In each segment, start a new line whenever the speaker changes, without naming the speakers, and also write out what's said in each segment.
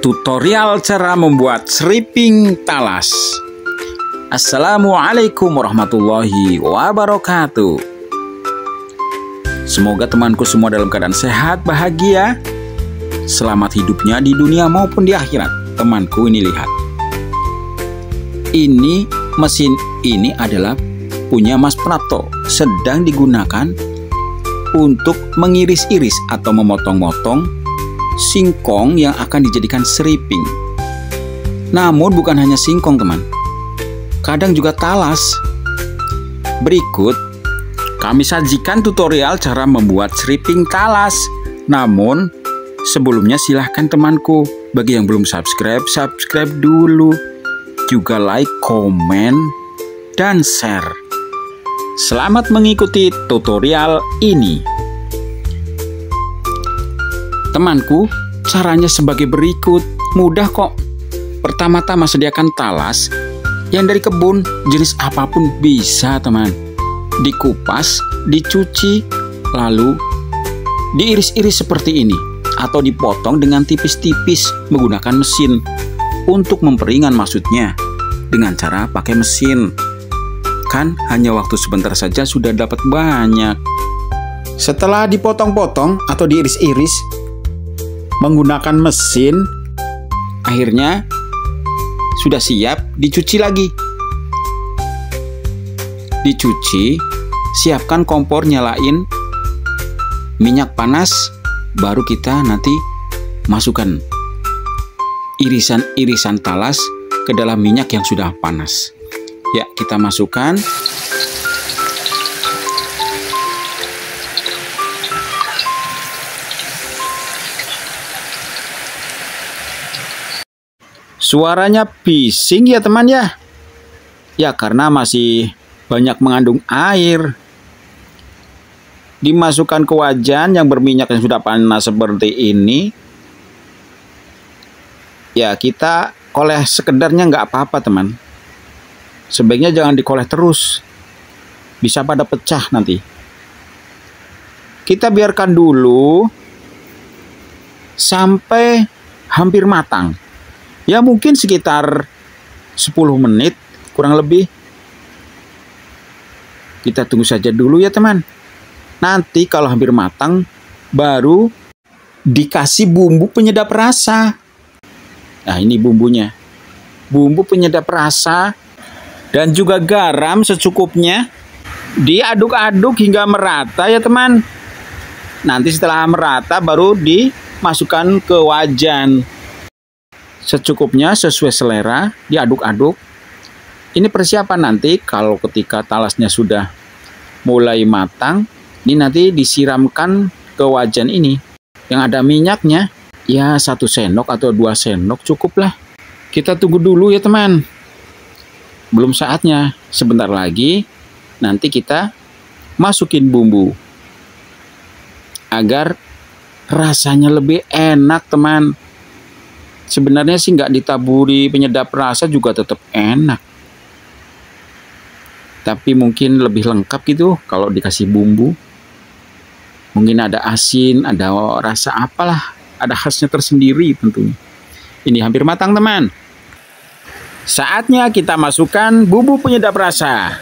Tutorial cara membuat seriping talas. Assalamualaikum warahmatullahi wabarakatuh. Semoga temanku semua dalam keadaan sehat, bahagia, selamat hidupnya di dunia maupun di akhirat. Temanku, ini lihat. Ini mesin ini adalah punya Mas Prapto, sedang digunakan untuk mengiris-iris atau memotong-motong singkong yang akan dijadikan seriping. Namun bukan hanya singkong, teman, kadang juga talas. Berikut kami sajikan tutorial cara membuat seriping talas. Namun sebelumnya silahkan temanku, bagi yang belum subscribe dulu, juga like, komen, dan share. Selamat mengikuti tutorial ini. Temanku, caranya sebagai berikut. Mudah kok. Pertama-tama sediakan talas yang dari kebun, jenis apapun bisa, teman. Dikupas, dicuci, lalu diiris-iris seperti ini, atau dipotong dengan tipis-tipis menggunakan mesin. Untuk memperingan maksudnya, dengan cara pakai mesin. Kan hanya waktu sebentar saja sudah dapat banyak. Setelah dipotong-potong atau diiris-iris menggunakan mesin, akhirnya sudah siap dicuci lagi. Dicuci, siapkan kompor, nyalain minyak panas, baru kita nanti masukkan irisan-irisan talas ke dalam minyak yang sudah panas. Ya, kita masukkan. Suaranya bising ya teman ya. Ya karena masih banyak mengandung air. Dimasukkan ke wajan yang berminyak yang sudah panas seperti ini. Ya kita koleh sekedarnya nggak apa-apa, teman. Sebaiknya jangan dikoleh terus. Bisa pada pecah nanti. Kita biarkan dulu sampai hampir matang. Ya mungkin sekitar 10 menit kurang lebih. Kita tunggu saja dulu ya teman. Nanti kalau hampir matang baru dikasih bumbu penyedap rasa. Nah ini bumbunya. Bumbu penyedap rasa dan juga garam secukupnya. Diaduk-aduk hingga merata ya teman. Nanti setelah merata baru dimasukkan ke wajan. Secukupnya, sesuai selera, diaduk-aduk. Ini persiapan nanti kalau ketika talasnya sudah mulai matang, ini nanti disiramkan ke wajan ini yang ada minyaknya. Ya 1 sendok atau 2 sendok cukuplah. Kita tunggu dulu ya teman. Belum saatnya, sebentar lagi nanti kita masukin bumbu agar rasanya lebih enak, teman. Sebenarnya sih nggak ditaburi penyedap rasa juga tetap enak. Tapi mungkin lebih lengkap gitu kalau dikasih bumbu. Mungkin ada asin, ada rasa apalah. Ada khasnya tersendiri tentunya. Ini hampir matang teman. Saatnya kita masukkan bumbu penyedap rasa.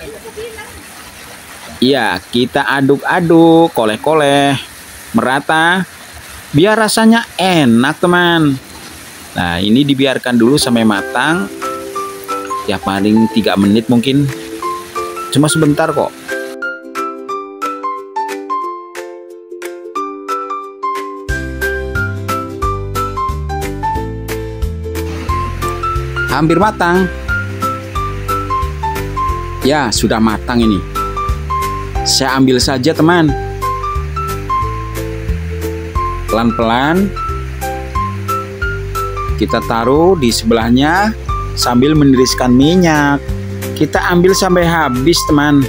Iya, kita aduk-aduk, koleh-koleh, merata. Biar rasanya enak teman. Nah ini dibiarkan dulu sampai matang. Ya paling 3 menit mungkin. Cuma sebentar kok. Hampir matang. Ya sudah matang ini. Saya ambil saja teman. Pelan-pelan kita taruh di sebelahnya sambil meniriskan minyak. Kita ambil sampai habis teman.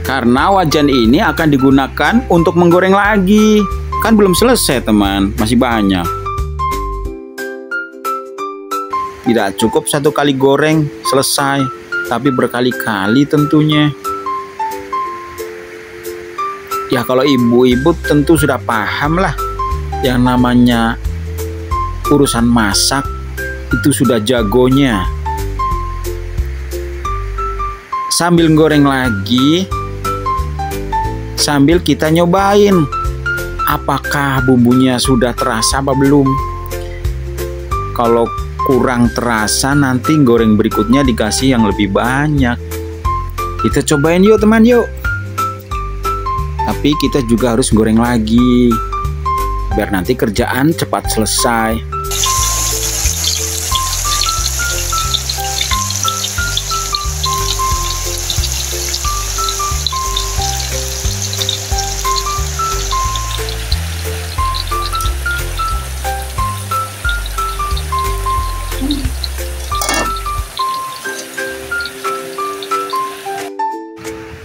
Karena wajan ini akan digunakan untuk menggoreng lagi. Kan belum selesai teman, masih banyak. Tidak cukup 1 kali goreng selesai, tapi berkali-kali tentunya. Ya kalau ibu-ibu tentu sudah paham lah yang namanya urusan masak itu sudah jagonya. Sambil goreng lagi, sambil kita nyobain apakah bumbunya sudah terasa apa belum. Kalau kurang terasa, nanti goreng berikutnya dikasih yang lebih banyak. Kita cobain yuk teman, yuk. Tapi kita juga harus goreng lagi biar nanti kerjaan cepat selesai.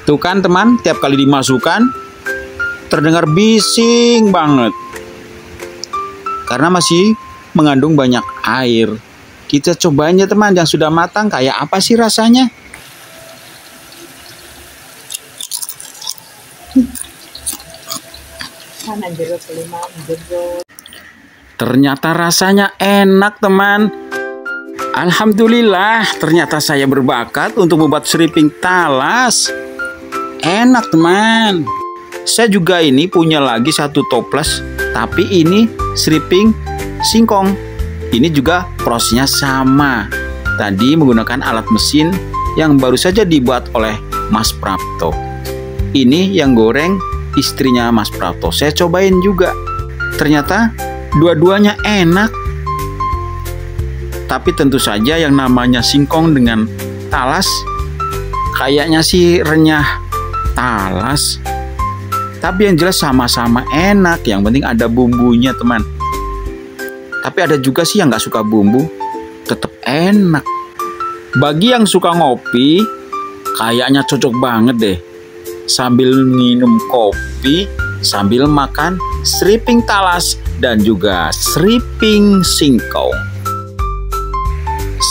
Tuh kan teman, tiap kali dimasukkan terdengar bising banget karena masih mengandung banyak air. Kita cobain ya teman, yang sudah matang kayak apa sih rasanya. Ternyata rasanya enak teman. Alhamdulillah, ternyata saya berbakat untuk membuat seriping talas. Enak teman. Saya juga ini punya lagi satu toples, tapi ini seriping singkong. Ini juga prosesnya sama. Tadi menggunakan alat mesin yang baru saja dibuat oleh Mas Prapto. Ini yang goreng istrinya Mas Prapto. Saya cobain juga. Ternyata dua-duanya enak. Tapi tentu saja yang namanya singkong dengan talas kayaknya sih renyah talas. Tapi yang jelas sama-sama enak. Yang penting ada bumbunya teman. Tapi ada juga sih yang gak suka bumbu, tetap enak. Bagi yang suka ngopi, kayaknya cocok banget deh. Sambil minum kopi, sambil makan seriping talas dan juga seriping singkong.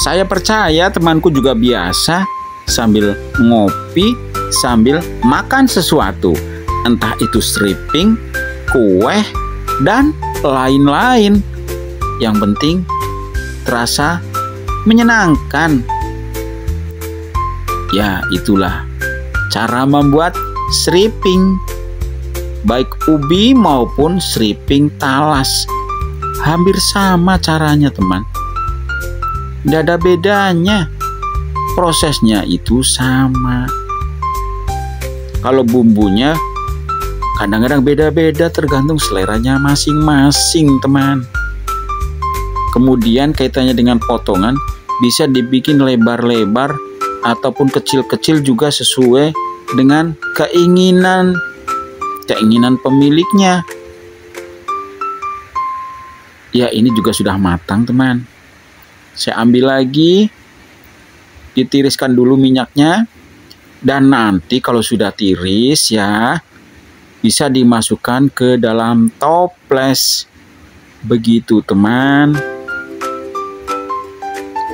Saya percaya temanku juga biasa sambil ngopi, sambil makan sesuatu, entah itu seriping, kue, dan lain-lain. Yang penting terasa menyenangkan. Ya, itulah cara membuat seriping, baik ubi maupun seriping talas. Hampir sama caranya teman. Tidak ada bedanya. Prosesnya itu sama. Kalau bumbunya kadang-kadang beda-beda tergantung seleranya masing-masing teman. Kemudian kaitannya dengan potongan bisa dibikin lebar-lebar ataupun kecil-kecil juga sesuai dengan keinginan pemiliknya. Ya, ini juga sudah matang teman. Saya ambil lagi, ditiriskan dulu minyaknya, dan nanti kalau sudah tiris ya bisa dimasukkan ke dalam toples. Begitu teman.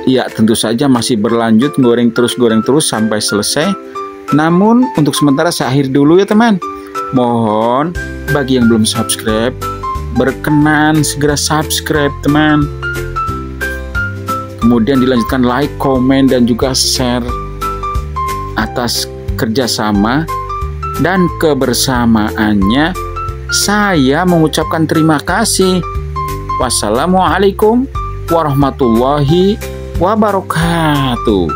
Ya, tentu saja masih berlanjut goreng terus sampai selesai. Namun untuk sementara saya akhir dulu ya teman. Mohon bagi yang belum subscribe, berkenan segera subscribe teman. Kemudian dilanjutkan like, komen, dan juga share. Atas kerjasama dan kebersamaannya saya mengucapkan terima kasih. Wassalamualaikum warahmatullahi wabarakatuh.